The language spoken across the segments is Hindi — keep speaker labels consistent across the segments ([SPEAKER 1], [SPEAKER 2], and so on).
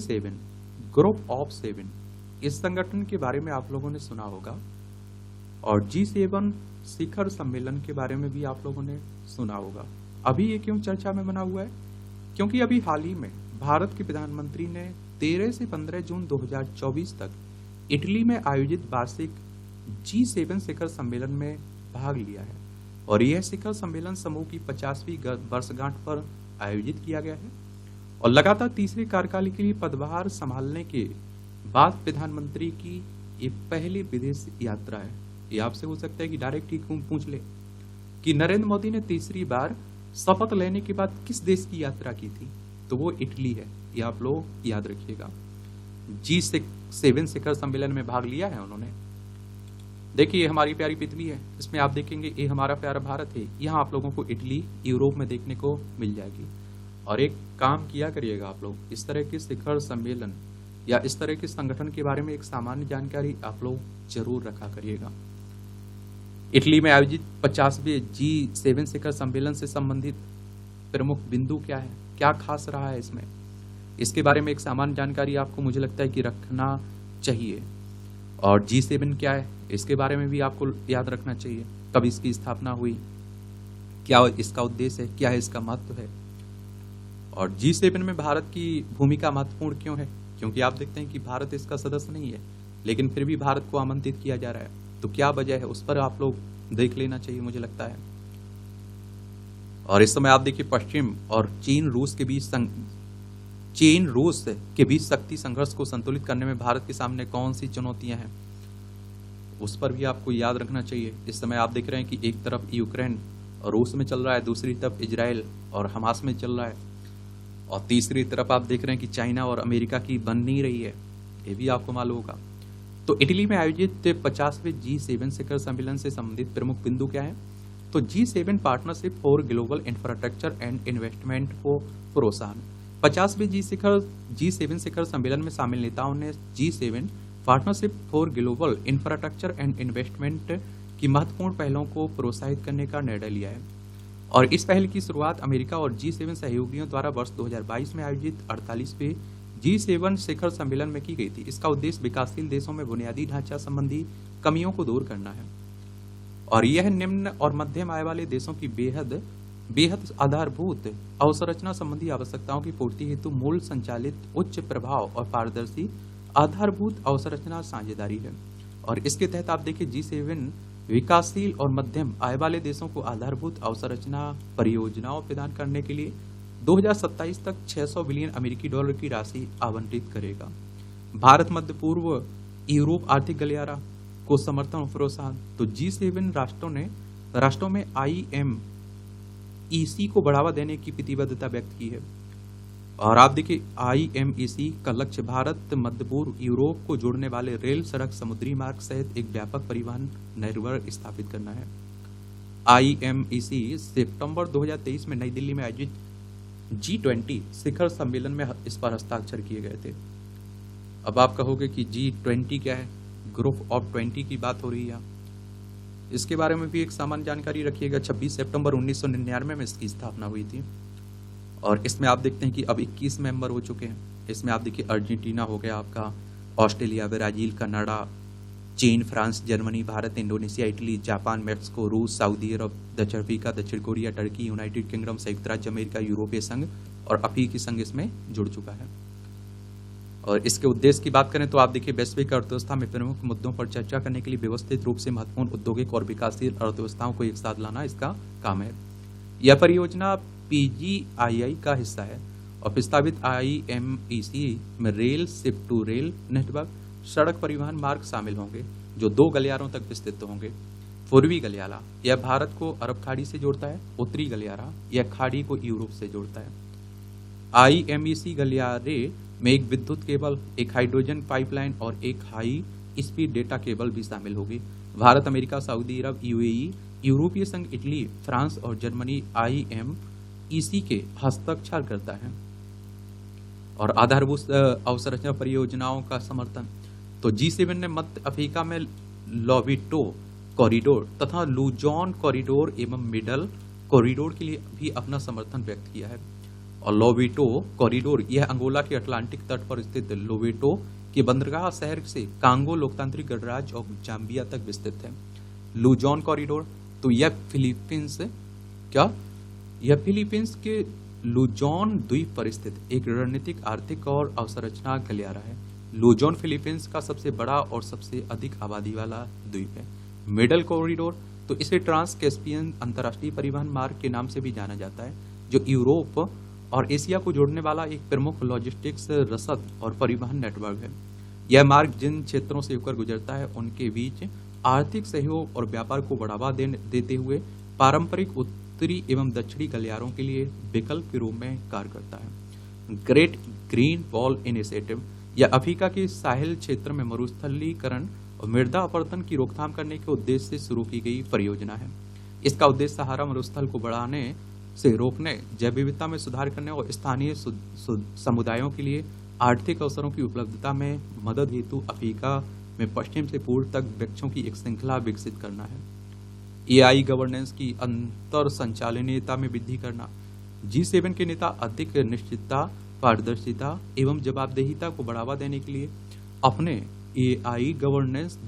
[SPEAKER 1] G7 ग्रुप ऑफ 7 इस संगठन के बारे में आप लोगों ने सुना होगा, और G7 शिखर सम्मेलन के बारे में भी आप लोगों ने सुना होगा। अभी ये क्यों चर्चा में बना हुआ है? क्योंकि अभी हाल ही में भारत के प्रधानमंत्री ने 13 से 15 जून 2024 तक इटली में आयोजित वार्षिक G7 शिखर सम्मेलन में भाग लिया है, और यह शिखर सम्मेलन समूह की 50वीं वर्षगांठ पर आयोजित किया गया है। और लगातार तीसरे कार्यकाल के लिए पदभार संभालने के बाद प्रधानमंत्री की ये पहली विदेश यात्रा है। ये आपसे हो सकता है कि डायरेक्ट ही पूछ ले कि नरेंद्र मोदी ने तीसरी बार शपथ लेने के बाद किस देश की यात्रा की थी, तो वो इटली है। ये आप लोग याद रखिएगा। G7 शिखर सम्मेलन में भाग लिया है उन्होंने। देखिए ये हमारी प्यारी पृथ्वी है, इसमें आप देखेंगे ये हमारा प्यारा भारत है। यहाँ आप लोगों को इटली यूरोप में देखने को मिल जाएगी। और एक काम किया करिएगा आप लोग, इस तरह के शिखर सम्मेलन या इस तरह के संगठन के बारे में एक सामान्य जानकारी आप लोग जरूर रखा करिएगा। इटली में आयोजित 50वें G7 शिखर सम्मेलन से संबंधित प्रमुख बिंदु क्या है, क्या खास रहा है इसमें, इसके बारे में एक सामान्य जानकारी आपको मुझे लगता है कि रखना चाहिए। और G7 क्या है इसके बारे में भी आपको याद रखना चाहिए। कब इसकी स्थापना हुई, क्या इसका उद्देश्य है, क्या है इसका महत्व है। और G7 में भारत की भूमिका महत्वपूर्ण क्यों है? क्योंकि आप देखते हैं कि भारत इसका सदस्य नहीं है, लेकिन फिर भी भारत को आमंत्रित किया जा रहा है। तो क्या वजह है, उस पर आप लोग देख लेना चाहिए मुझे लगता है। और इस समय आप देखिए पश्चिम और चीन रूस के बीच शक्ति संघर्ष को संतुलित करने में भारत के सामने कौन सी चुनौतियां हैं, उस पर भी आपको याद रखना चाहिए। इस समय आप देख रहे हैं कि एक तरफ यूक्रेन और रूस में चल रहा है, दूसरी तरफ इजराइल और हमास में चल रहा है, और तीसरी तरफ आप देख रहे हैं कि चाइना और अमेरिका की बन नहीं रही है। ये भी आपको मालूम होगा। तो इटली में आयोजित 50वें G7 शिखर सम्मेलन से संबंधित प्रमुख बिंदु क्या है? तो G7 partnership for global infrastructure and investment को प्रोत्साहन। 50वें G7 शिखर सम्मेलन में शामिल नेताओं ने G7 partnership for global infrastructure and investment की महत्वपूर्ण पहलों को प्रोत्साहित करने का निर्णय लिया है। और इस पहल की शुरुआत अमेरिका और G7 सहयोगियों द्वारा वर्ष 2022 में आयोजित 48वें G7 शिखर सम्मेलन में की गई थी। इसका उद्देश्य विकासशील देशों में बुनियादी ढांचा संबंधी कमियों को दूर करना है, और यह निम्न और मध्यम आय वाले देशों की बेहद आधारभूत अवसंरचना संबंधी आवश्यकताओं की पूर्ति हेतु मूल संचालित उच्च प्रभाव और पारदर्शी आधारभूत अवसंरचना साझेदारी है। और इसके तहत आप देखिए G7 विकासशील और मध्यम आय वाले देशों को आधारभूत अवसंरचना परियोजनाओं प्रदान करने के लिए 2027 तक 600 बिलियन अमेरिकी डॉलर की राशि आवंटित करेगा। भारत मध्य पूर्व यूरोप आर्थिक गलियारा को समर्थन और प्रोत्साहन। तो G7 राष्ट्रों में IMEC को बढ़ावा देने की प्रतिबद्धता व्यक्त की है। और आप देखिए IMEC का लक्ष्य भारत मध्य पूर्व यूरोप को जोड़ने वाले रेल, सड़क, समुद्री मार्ग सहित एक व्यापक परिवहन नेटवर्क स्थापित करना है। IMEC सितंबर 2023 में नई दिल्ली में आयोजित G20 शिखर सम्मेलन में इस पर हस्ताक्षर किए गए थे। अब आप कहोगे कि G20 क्या है, ग्रुप ऑफ 20 की बात हो रही है। इसके बारे में भी एक सामान्य जानकारी रखिएगा। 26 सितंबर 1999 में इसकी स्थापना हुई थी, और इसमें आप देखते हैं कि अब 21 मेंबर हो चुके हैं। इसमें आप देखिए अर्जेंटीना हो गया आपका, ऑस्ट्रेलिया, ब्राजील, कनाडा, चीन, France, Germany, Bharat, Indonesia, Italy, Japan, Mexico, रूस, सऊदी अरब, दक्षिण अफ्रीका, दक्षिण कोरिया, टर्की, यूनाइटेड किंगडम, संयुक्त राज्य अमेरिका, यूरोपीय संघ और अफ्रीकी संघ इसमें जुड़ चुका है। और इसके उद्देश्य की बात करें तो आप देखिए वैश्विक अर्थव्यवस्था में प्रमुख मुद्दों पर चर्चा करने के लिए व्यवस्थित रूप से महत्वपूर्ण औद्योगिक और विकासशील अर्थव्यवस्थाओं को एक साथ लाना इसका काम है। यह परियोजना PGII का हिस्सा है और प्रस्तावित IMEC में rail, ship to rail network, सड़क परिवहन मार्ग शामिल होंगे जो 2 गलियारों तक विस्तृत होंगे। पूर्वी गलियारा यह भारत को अरब खाड़ी से जोड़ता है। उत्तरी गलियारा यह खाड़ी को यूरोप से जोड़ता है। IMEC गलियारे में एक विद्युत केबल, एक हाइड्रोजन पाइपलाइन और एक हाई स्पीड डेटा केबल भी शामिल होगी। भारत, अमेरिका, सऊदी अरब, UAE, यूरोपीय संघ, इटली, फ्रांस और जर्मनी IMEC के हस्ताक्षर करता है। और आधारभूत अवसंरचना परियोजनाओं का समर्थन, तो G7 ने मध्य अफ्रीका में लोबिटो कॉरिडोर तथा लुजॉन कॉरिडोर एवं मिडल कॉरिडोर के लिए भी अपना समर्थन व्यक्त किया है। और लोवेटो कॉरिडोर यह अंगोला के अटलांटिक तट पर स्थित लोवेटो के बंदरगाह शहर से कांगो लोकतांत्रिक गणराज्य और जाम्बिया तक विस्तृत है। लुजॉन कॉरिडोर तो यह फिलीपींस के लुजॉन द्वीप पर स्थित एक रणनीतिक, आर्थिक और अवसंरचना गलियारा है। लुजॉन फिलीपींस का सबसे बड़ा और सबसे अधिक आबादी वाला द्वीप है। मिडल कॉरिडोर तो इसे ट्रांस कैस्पियन अंतर्राष्ट्रीय परिवहन मार्ग के नाम से भी जाना जाता है, जो यूरोप और एशिया को जोड़ने वाला एक प्रमुख लॉजिस्टिक्स, रसद और परिवहन नेटवर्क है। यह मार्ग जिन क्षेत्रों से होकर गुजरता है उनके बीच आर्थिक सहयोग और व्यापार को बढ़ावा देते हुए पारंपरिक उत्तरी एवं दक्षिणी गलियारों के लिए विकल्प के रूप में कार्य करता है। ग्रेट ग्रीन वॉल इनिशिएटिव यह अफ्रीका के साहिल क्षेत्र में मरुस्थलीकरण और मृदा अपरदन की रोकथाम करने के उद्देश्य से शुरू की गई परियोजना है। इसका उद्देश्य सहारा मरुस्थल को बढ़ाने से रोकने, जैव विविधता में सुधार करने और स्थानीय समुदायों के लिए आर्थिक अवसरों की उपलब्धता में मदद हेतु अफ्रीका में पश्चिम से पूर्व तक वृक्षों की एक श्रृंखला विकसित करना है। एआई गवर्नेंस की अंतर संचालनीयता में वृद्धि करना। G7 के नेता अधिक निश्चितता, पारदर्शिता एवं जवाबदेहिता को बढ़ावा देने के लिए अपने एआई गवर्नेंस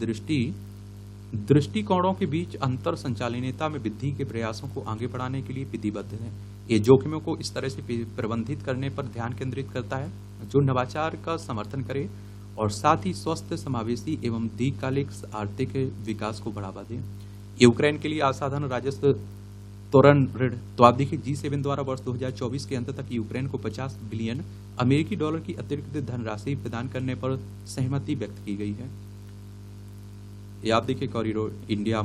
[SPEAKER 1] दृष्टिकोणों के बीच अंतर संचालनीयता में वृद्धि के प्रयासों को आगे बढ़ाने के लिए प्रतिबद्ध है। ये जोखिमों को इस तरह से प्रबंधित करने पर ध्यान केंद्रित करता है जो नवाचार का समर्थन करे और साथ ही स्वस्थ, समावेशी एवं दीर्घकालिक आर्थिक विकास को बढ़ावा दे। यूक्रेन के लिए असाधारण राजस्व त्वरण ऋण। तो आप देखिए G7 द्वारा वर्ष 2024 के अंत तक यूक्रेन को 50 बिलियन अमेरिकी डॉलर की अतिरिक्त धनराशि प्रदान करने पर सहमति व्यक्त की गई है। ये आप देखिए कॉरिडोर इंडिया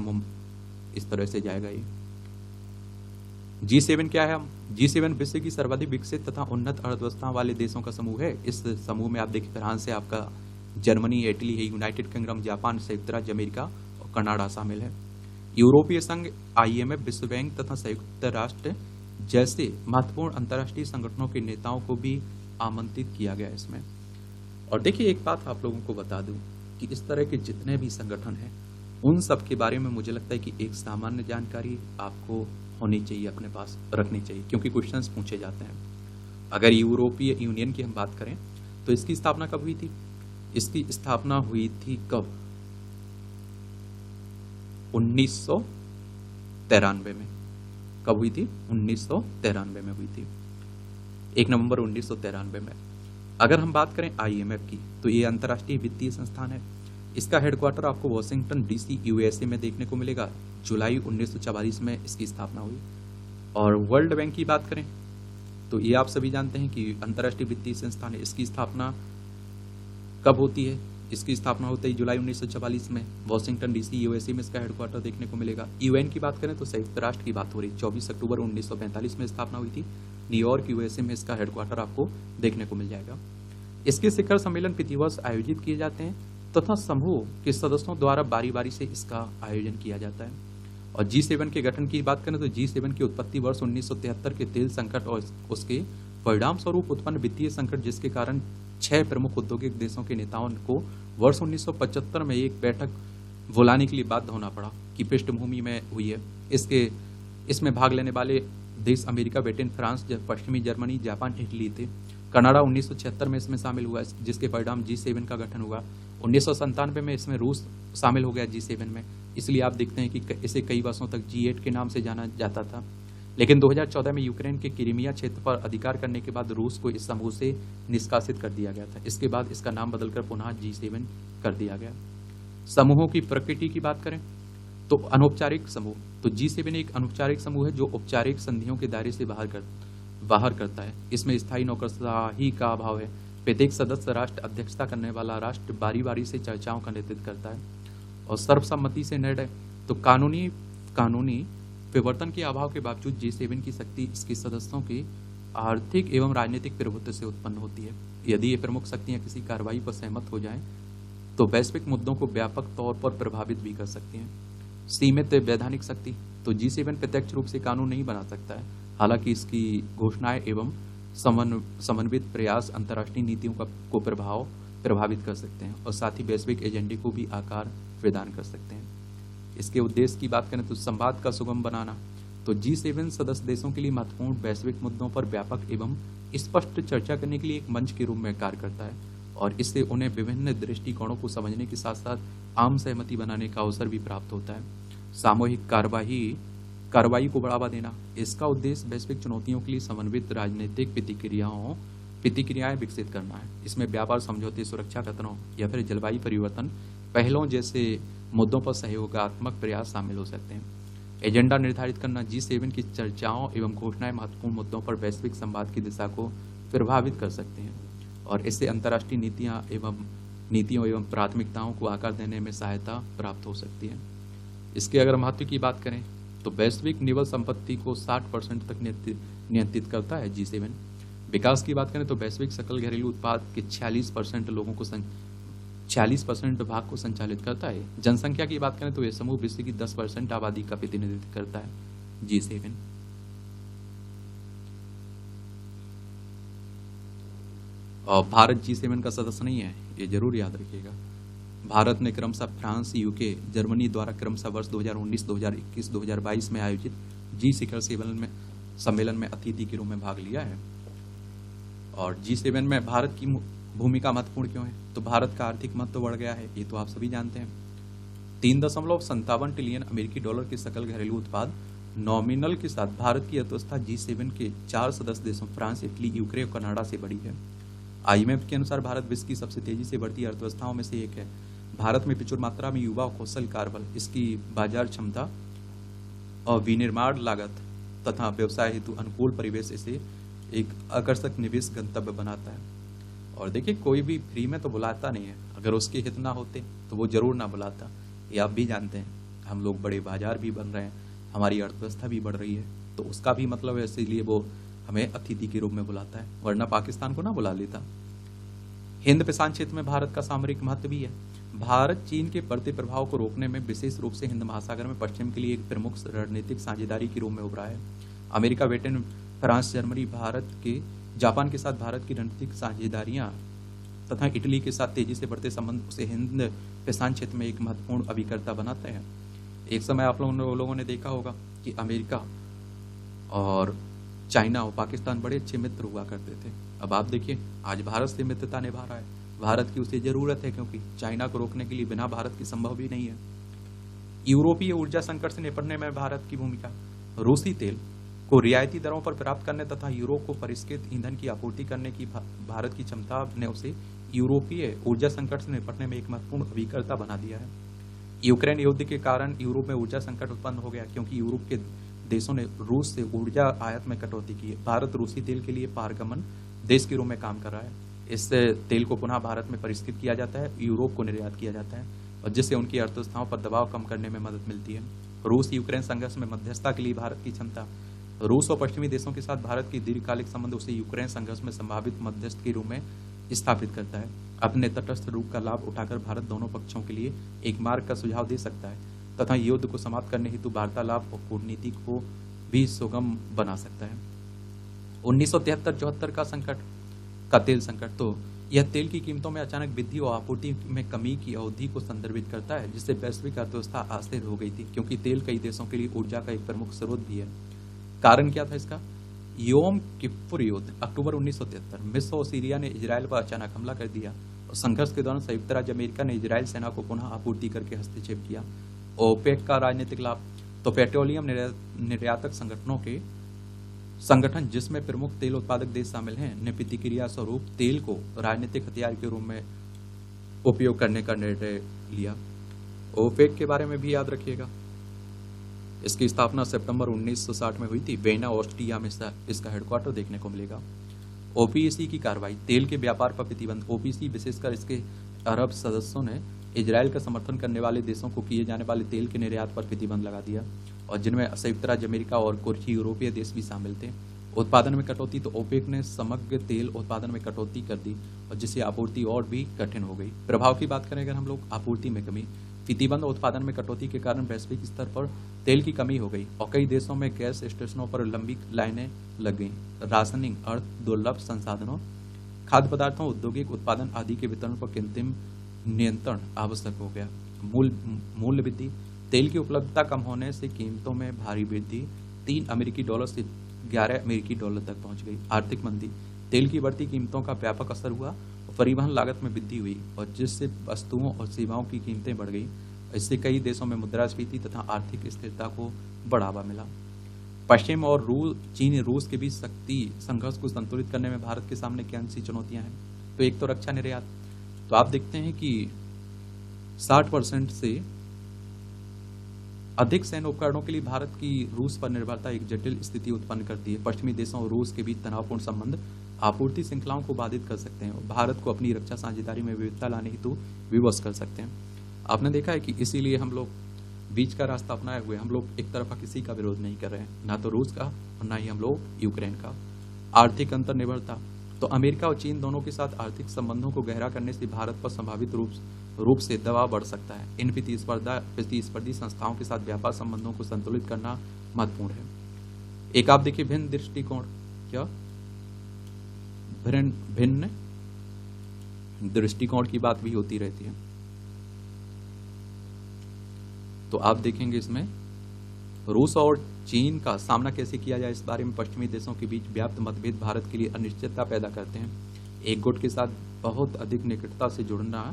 [SPEAKER 1] इस तरह से जाएगा। ये G7 क्या है? G7 विश्व की सर्वाधिक विकसित तथा उन्नत अर्थव्यवस्था वाले देशों का समूह है। इस समूह में आप देखिए फ्रांस से आपका जर्मनी, इटली है, यूनाइटेड किंगडम, जापान, संयुक्त राज्य अमेरिका और कनाडा शामिल है। यूरोपीय संघ, IMF, विश्व बैंक तथा संयुक्त राष्ट्र जैसे महत्वपूर्ण अंतर्राष्ट्रीय संगठनों के नेताओं को भी आमंत्रित किया गया इसमें। और देखिए एक बात आप लोगों को बता दूं कि इस तरह के जितने भी संगठन हैं उन सब के बारे में मुझे लगता है कि एक सामान्य जानकारी आपको होनी चाहिए, अपने पास रखनी चाहिए, क्योंकि क्वेश्चंस पूछे जाते हैं। अगर यूरोपीय यूनियन की हम बात करें तो इसकी स्थापना कब हुई थी? इसकी स्थापना हुई थी कब? 1993 में। कब हुई थी? 1993 में हुई थी, 1 नवंबर 1993 में। अगर हम बात करें IMF की तो ये अंतर्राष्ट्रीय वित्तीय संस्थान है। इसका हेडक्वार्टर आपको वॉशिंगटन DC USA में देखने को मिलेगा। जुलाई 1944 में इसकी स्थापना हुई। और वर्ल्ड बैंक की बात करें तो ये आप सभी जानते हैं कि अंतर्राष्ट्रीय वित्तीय संस्थान है। इसकी स्थापना कब होती है? इसकी स्थापना होती है जुलाई 1944 में। वॉशिंगटन DC USA में इसका हेडक्वार्टर देखने को मिलेगा। UN की बात करें तो संयुक्त राष्ट्र की बात हो रही, 24 अक्टूबर 1945 में स्थापना हुई थी। न्यूयॉर्क USA में इसका हेडक्वार्टर आपको देखने को मिल जाएगा। इसके शिखर सम्मेलन प्रतिवर्ष आयोजित किए जाते हैं तथा समूह के सदस्यों द्वारा बारी बारी से इसका आयोजन किया जाता है। और G7 के गठन की बात करें तो G7 की उत्पत्ति वर्ष 1973 के तेल संकट और उसके परिणाम स्वरूप उत्पन्न वित्तीय संकट, जिसके कारण 6 प्रमुख औद्योगिक देशों के नेताओं को वर्ष 1975 में एक बैठक बुलाने के लिए बाध्य होना पड़ा की पृष्ठभूमि में हुई है। इसमें भाग लेने वाले देश अमेरिका, ब्रिटेन, फ्रांस, पश्चिमी जर्मनी, जापान, इटली थे। कनाडा 1976 में इसमें शामिल हुआ, जिसके परिणाम G7 का गठन हुआ। 1997 में इसमें रूस शामिल हो गया G7 में। इसलिए आप देखते हैं कि इसे कई वर्षों तक G8 के नाम से जाना जाता था। लेकिन 2014 में यूक्रेन के क्रीमिया क्षेत्र पर अधिकार करने के बाद रूस को इस समूह से निष्कासित कर दिया गया था। इसके बाद इसका नाम बदलकर पुनः G7 कर दिया गया। समूहों की प्रकृति की बात करें तो अनौपचारिक समूह, तो G7 एक अनौपचारिक समूह है जो औपचारिक संधियों के दायरे से बाहर करता है। इसमें स्थायी नौकरशाही का अभाव है। प्रत्येक सदस्य राष्ट्र अध्यक्षता करने वाला राष्ट्र बारी बारी से चर्चाओं का नेतृत्व करता है और सर्वसम्मति से निर्णय। तो कानूनी विवर्तन के अभाव के बावजूद G7 की शक्ति इसके सदस्यों के आर्थिक एवं राजनीतिक प्रभुत्व से उत्पन्न होती है। यदि ये प्रमुख शक्तियां किसी कार्रवाई पर सहमत हो जाएं तो वैश्विक मुद्दों को व्यापक तौर पर प्रभावित भी कर सकती हैं। सीमित वैधानिक शक्ति, तो G7 प्रत्यक्ष रूप से कानून नहीं बना सकता है, हालांकि इसकी घोषणाएं एवं समन्वित प्रयास अंतर्राष्ट्रीय नीतियों को प्रभावित कर सकते हैं और साथ ही वैश्विक एजेंडे को भी आकार प्रदान कर सकते हैं। इसके उद्देश्य की बात करें तो संवाद का सुगम बनाना, तो G7 सदस्य देशों के लिए महत्वपूर्ण वैश्विक मुद्दों पर व्यापक एवं स्पष्ट चर्चा करने के लिए एक मंच के रूप में कार्य करता है और इससे उन्हें विभिन्न दृष्टिकोणों को समझने के साथ साथ आम सहमति बनाने का अवसर भी प्राप्त होता है। सामूहिक कार्रवाई को बढ़ावा देना, इसका उद्देश्य वैश्विक चुनौतियों के लिए समन्वित राजनीतिक प्रतिक्रियाएं विकसित करना है। इसमें व्यापार समझौते, सुरक्षा खतरों या फिर जलवायु परिवर्तन पहलों जैसे मुद्दों पर सहयोगात्मक प्रयास शामिल हो सकते हैं। एजेंडा निर्धारित करना, G7 की चर्चाओं एवं घोषणाएं महत्वपूर्ण मुद्दों पर वैश्विक संवाद की दिशा को प्रभावित कर सकते हैं और इससे अंतर्राष्ट्रीय नीतियों एवं प्राथमिकताओं को आकार देने में सहायता प्राप्त हो सकती है। इसके अगर महत्व की बात करें तो वैश्विक निवल संपत्ति को 60% तक नियंत्रित करता है G7। विकास की बात करें तो वैश्विक सकल घरेलू उत्पाद के 46% भाग को संचालित करता है। जनसंख्या की बात करें तो यह समूह विश्व की 10% आबादी का प्रतिनिधित्व करता है G7। और भारत G7 का सदस्य नहीं है, ये जरूर याद रखिएगा। भारत ने क्रमशः फ्रांस, यूके, जर्मनी द्वारा क्रमशः वर्ष 2019, 2021, 2022 में आयोजित जी शिखर सम्मेलन में अतिथि के रूप में भाग लिया है। और G7 में भारत की भूमिका महत्वपूर्ण क्यों है? तो भारत का आर्थिक महत्व बढ़ गया है, ये तो आप सभी जानते हैं। 3.57 ट्रिलियन अमेरिकी डॉलर के सकल घरेलू उत्पाद नॉमिनल के साथ भारत की अर्थव्यवस्था G7 के 4 सदस्य देशों फ्रांस, इटली, यूक्रेन और कनाडा से बड़ी है। IMF के अनुसार भारत विश्व की सबसे तेजी से बढ़ती अर्थव्यवस्थाओं में से एक है। भारत में प्रचुर मात्रा में युवा और कौशल कार्यबल, इसकी बाजार क्षमता और विनिर्माण लागत तथा व्यवसाय हेतु अनुकूल परिवेश इसे एक आकर्षक निवेश गंतव्य बनाता है। और देखिए, कोई भी फ्री में तो बुलाता नहीं है, अगर उसके हित ना होते तो वो जरूर ना बुलाता। ये आप भी जानते हैं, हम लोग बड़े बाजार भी बन रहे हैं, हमारी अर्थव्यवस्था भी बढ़ रही है, तो उसका भी मतलब है, इसीलिए वो हमें अतिथि के रूप में बुलाता है, वरना पाकिस्तान को ना बुला लेता। हिंद प्रशांत क्षेत्र में भारत का सामरिक महत्व भी है। भारत चीन के बढ़ते प्रभाव को रोकने में विशेष रूप से हिंद महासागर में पश्चिम के लिए एक प्रमुख रणनीतिक साझेदारी के रूप में उभरा है। America, Britain, France, Germany, Japan के साथ भारत की रणनीतिक साझेदारियां तथा इटली के साथ तेजी से बढ़ते संबंध उसे हिंद प्रशांत क्षेत्र में एक महत्वपूर्ण अभिकर्ता बनाते हैं। एक समय आप लोगों ने देखा होगा कि अमेरिका और चाइना और पाकिस्तान बड़े अच्छे मित्र हुआ करते थे। अब आप देखिए, आज भारत से मित्रता निभा रहा है। भारत की उसे जरूरत है, क्योंकि चाइना को रोकने के लिए बिना भारत की संभव भी नहीं है। यूरोपीय ऊर्जा संकट से निपटने में भारत की भूमिका। रूसी तेल को रियायती दरों पर प्राप्त करने तथा यूरोप को परिष्कृत ईंधन की आपूर्ति करने की भारत की क्षमता ने उसे यूरोपीय ऊर्जा संकट से निपटने में एक महत्वपूर्ण अभिकर्ता बना दिया है। यूक्रेन युद्ध के कारण यूरोप में ऊर्जा संकट उत्पन्न हो गया, क्योंकि यूरोप के देशों ने रूस से ऊर्जा आयात में कटौती की है। भारत रूसी तेल के लिए पारगमन देश के रूप में काम कर रहा है। इस तेल को पुनः भारत में परिष्कृत किया जाता है, यूरोप को निर्यात किया जाता है, और जिससे उनकी अर्थव्यवस्थाओं पर दबाव कम करने में मदद मिलती है। रूस यूक्रेन संघर्ष में मध्यस्थता के लिए भारत की क्षमता। रूस और पश्चिमी देशों के साथ भारत की दीर्घकालिक संबंध उसे यूक्रेन संघर्ष में संभावित मध्यस्थ के रूप में स्थापित करता है। अपने तटस्थ रूप का लाभ उठाकर भारत दोनों पक्षों के लिए एक मार्ग का सुझाव दे सकता है तथा युद्ध को समाप्त करने हेतु वार्तालाप और कूटनीति को भी सुगम बना सकता है। 1973-74 का तेल संकट, तो यह तेल की कीमतों में अचानक वृद्धि और आपूर्ति में कमी की अवधि को संदर्भित करता है, जिससे वैश्विक अर्थव्यवस्था अस्थिर हो गई थी, क्योंकि तेल कई देशों के लिए ऊर्जा का एक प्रमुख स्रोत भी है। कारण क्या था इसका? योम किप्पुर युद्ध अक्टूबर 1973। मिस्र और सीरिया ने इजराइल पर अचानक हमला कर दिया और संघर्ष के दौरान संयुक्त राज्य अमेरिका ने इजराइल सेना को पुनः आपूर्ति करके हस्तक्षेप किया। ओपेक का राजनीतिक लाभ, तो पेट्रोलियम निर्यातक संगठन जिसमें प्रमुख तेल उत्पादक देश शामिल हैं, ने प्रतिक्रिया स्वरूप तेल को राजनीतिक हथियार के रूप में उपयोग करने का निर्णय लिया। ओपेक के बारे में भी याद रखिएगा। इसकी स्थापना सितंबर 1960 में हुई थी। वेना, ऑस्ट्रिया में इसका हेडक्वार्टर देखने को मिलेगा। ओपीसी की कार्रवाई, तेल के व्यापार पर प्रतिबंध। ओपीसी विशेषकर इसके अरब सदस्यों ने इजराइल का समर्थन करने वाले देशों को किए जाने वाले तेल के निर्यात पर प्रतिबंध लगा दिया, और जिनमें संयुक्त राज्य अमेरिका और कुछ यूरोपीय देश भी शामिल थे। उत्पादन में कटौती, तो ओपेक ने समग्र तेल उत्पादन में कटौती कर दी और जिससे आपूर्ति और भी कठिन हो गई। प्रभाव की बात करें अगर हम लोग, आपूर्ति में कमी, प्रतिबंध और उत्पादन में कटौती के कारण वैश्विक स्तर पर तेल की कमी हो गई और कई देशों में गैस स्टेशनों पर लंबी लाइनें लग गईं। राशनिंग, अर्थ दुर्लभ संसाधनों, खाद्य पदार्थों, औद्योगिक उत्पादन आदि के वितरण पर कृत्रिम नियंत्रण आवश्यक हो गया। मूल्य वृद्धि, तेल की उपलब्धता कम होने से कीमतों में भारी वृद्धि, $3 अमेरिकी से $11 अमेरिकी तक पहुंच गई। आर्थिक मंदी, तेल की बढ़ती कीमतों का व्यापक असर हुआ और परिवहन लागत में वृद्धि हुई और जिससे वस्तुओं और सेवाओं की कीमतें बढ़ गई। इससे कई देशों में मुद्रास्फीति तथा आर्थिक स्थिरता को बढ़ावा मिला। पश्चिम और चीन रूस के बीच शक्ति संघर्ष को संतुलित करने में भारत के सामने क्या सी चुनौतियां हैं। तो एक तो रक्षा निर्यात, तो आप देखते हैं कि 60% से अधिक सैन्य उपकरणों के लिए भारत की रूस पर निर्भरता एक जटिल स्थिति उत्पन्न करती है। पश्चिमी देशों और रूस के बीच तनावपूर्ण संबंध आपूर्ति श्रृंखलाओं को बाधित कर सकते हैं और भारत को अपनी रक्षा साझेदारी में विविधता लाने हेतु विवश कर सकते हैं। आपने देखा है कि इसीलिए हम लोग बीच का रास्ता अपनाए हुए, हम लोग एक तरफा किसी का विरोध नहीं कर रहे हैं, ना तो रूस का और ना ही हम लोग यूक्रेन का। आर्थिक अंतर्निर्भरता, तो अमेरिका और चीन दोनों के साथ आर्थिक संबंधों को गहरा करने से भारत पर संभावित रूप से दबाव बढ़ सकता है। इन प्रतिस्पर्धी संस्थाओं के साथ व्यापार संबंधों को संतुलित करना महत्वपूर्ण है। एक आप देखिए भिन्न दृष्टिकोण, क्या भिन्न दृष्टिकोण की बात भी होती रहती है। तो आप देखेंगे इसमें रूस और चीन का सामना कैसे किया जाए, इस बारे में पश्चिमी देशों के बीच व्याप्त मतभेद भारत के लिए अनिश्चितता पैदा करते हैं। एक गुट के साथ बहुत अधिक निकटता से जुड़ना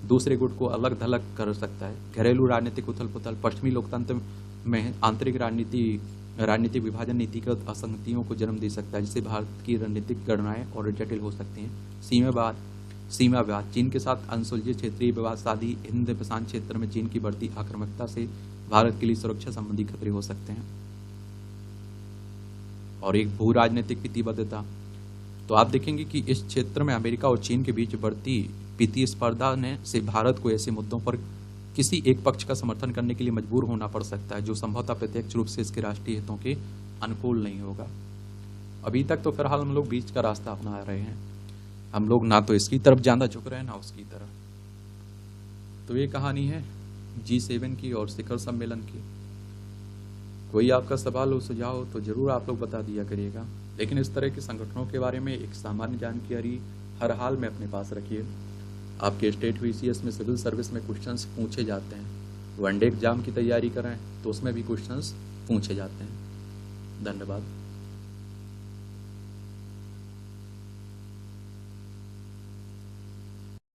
[SPEAKER 1] दूसरे गुट को अलग थलग कर सकता है। घरेलू राजनीतिक उथल पुथल, पश्चिमी लोकतंत्र में आंतरिक राजनीतिक विभाजन नीतिगत असंगतियों को जन्म दे सकता है, जिससे भारत की रणनीतिक गणनाएं और जटिल हो सकती हैं। सीमा विवाद, चीन के साथ अनसुलझे क्षेत्रीय विवाद आदि हिंद प्रशांत क्षेत्र में चीन की बढ़ती आक्रामकता से भारत के लिए सुरक्षा संबंधी खतरे हो सकते हैं। और एक भू राजनीतिक प्रतिबद्धता, तो आप देखेंगे कि इस क्षेत्र में अमेरिका और चीन के बीच बढ़ती प्रतिस्पर्धा ने से भारत को ऐसे मुद्दों पर किसी एक पक्ष का समर्थन करने के लिए मजबूर होना पड़ सकता है, जो संभवतः प्रत्यक्ष रूप से इसके राष्ट्रीय हितों के अनुकूल नहीं होगा। अभी तक तो फिलहाल हम लोग बीच का रास्ता अपना रहे हैं, हम लोग ना तो इसकी तरफ ज्यादा झुक रहे हैं ना उसकी तरफ। तो ये कहानी है G7 की और शिखर सम्मेलन की। कोई आपका सवाल हो, सुझाव हो तो जरूर आप लोग बता दिया करिएगा, लेकिन इस तरह के संगठनों के बारे में एक सामान्य जानकारी हर हाल में अपने पास रखिए। आपके स्टेट VCS में सिविल सर्विस में क्वेश्चंस पूछे जाते हैं, वनडे एग्जाम की तैयारी करें तो उसमें भी क्वेश्चंस पूछे जाते हैं। धन्यवाद।